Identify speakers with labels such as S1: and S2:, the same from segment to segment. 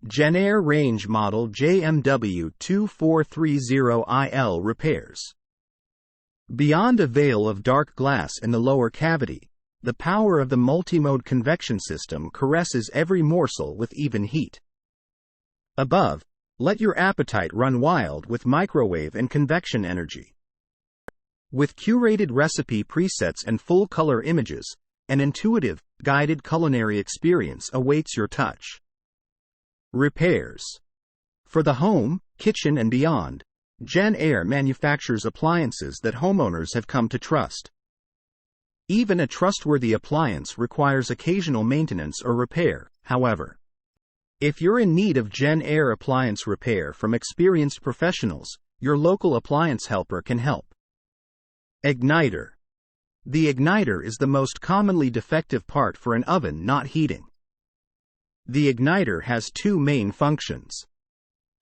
S1: JennAir range model JMW2430IL repairs. Beyond a veil of dark glass in the lower cavity, the power of the MultiMode convection system caresses every morsel with even heat. Above, let your appetite run wild with microwave and convection energy. With curated recipe presets and full-color images, an intuitive, guided culinary experience awaits your touch. Repairs. For the home, kitchen and beyond, JennAir manufactures appliances that homeowners have come to trust. Even a trustworthy appliance requires occasional maintenance or repair, however. If you're in need of JennAir appliance repair from experienced professionals, your local appliance helper can help. Igniter. The igniter is the most commonly defective part for an oven not heating. The igniter has two main functions.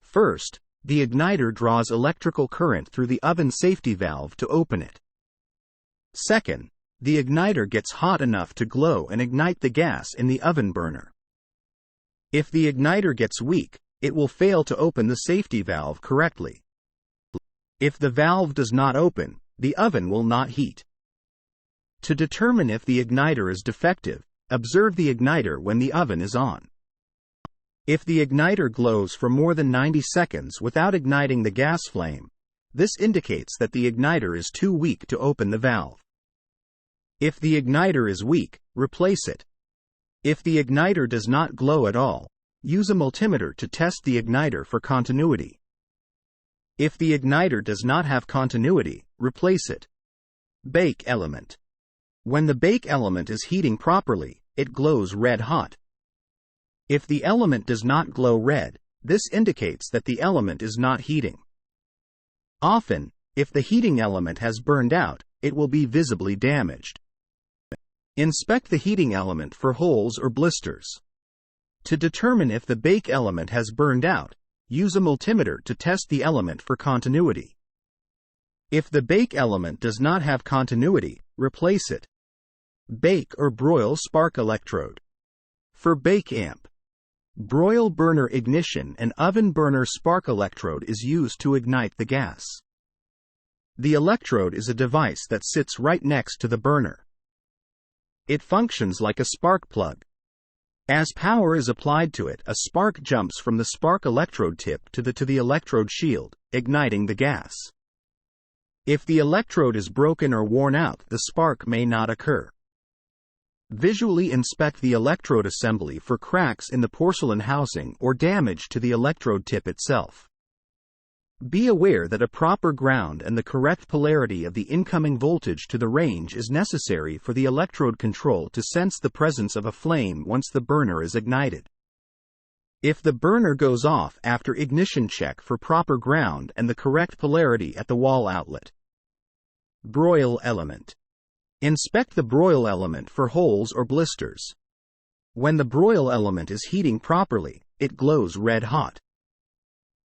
S1: First, the igniter draws electrical current through the oven safety valve to open it. Second, the igniter gets hot enough to glow and ignite the gas in the oven burner. If the igniter gets weak, it will fail to open the safety valve correctly. If the valve does not open, the oven will not heat. To determine if the igniter is defective, observe the igniter when the oven is on. If the igniter glows for more than 90 seconds without igniting the gas flame, this indicates that the igniter is too weak to open the valve. If the igniter is weak, replace it. If the igniter does not glow at all, use a multimeter to test the igniter for continuity. If the igniter does not have continuity, replace it. Bake element. When the bake element is heating properly, it glows red hot. If the element does not glow red, this indicates that the element is not heating. Often, if the heating element has burned out, it will be visibly damaged. Inspect the heating element for holes or blisters. To determine if the bake element has burned out, use a multimeter to test the element for continuity. If the bake element does not have continuity, replace it. Bake or broil spark electrode. For bake amp, broil burner ignition and oven burner spark electrode is used to ignite the gas. The electrode is a device that sits right next to the burner. It functions like a spark plug. As power is applied to it, a spark jumps from the spark electrode tip to the electrode shield, igniting the gas. If the electrode is broken or worn out, the spark may not occur. Visually inspect the electrode assembly for cracks in the porcelain housing or damage to the electrode tip itself. Be aware that a proper ground and the correct polarity of the incoming voltage to the range is necessary for the electrode control to sense the presence of a flame once the burner is ignited. If the burner goes off after ignition, check for proper ground and the correct polarity at the wall outlet. Broil element. Inspect the broil element for holes or blisters. When the broil element is heating properly, it glows red hot.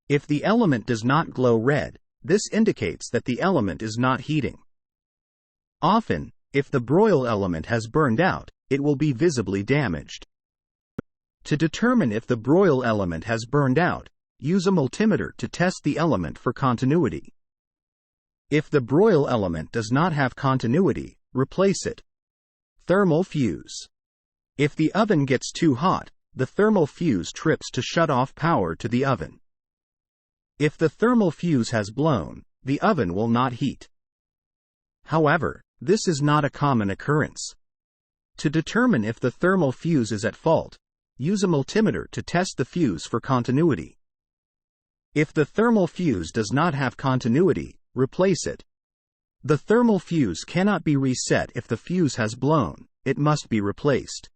S1: If the element does not glow red, this indicates that the element is not heating. Often, if the broil element has burned out, it will be visibly damaged. To determine if the broil element has burned out, use a multimeter to test the element for continuity. If the broil element does not have continuity, replace it. Thermal fuse. If the oven gets too hot, the thermal fuse trips to shut off power to the oven. If the thermal fuse has blown, the oven will not heat. However, this is not a common occurrence. To determine if the thermal fuse is at fault, use a multimeter to test the fuse for continuity. If the thermal fuse does not have continuity, replace it. The thermal fuse cannot be reset if the fuse has blown, it must be replaced.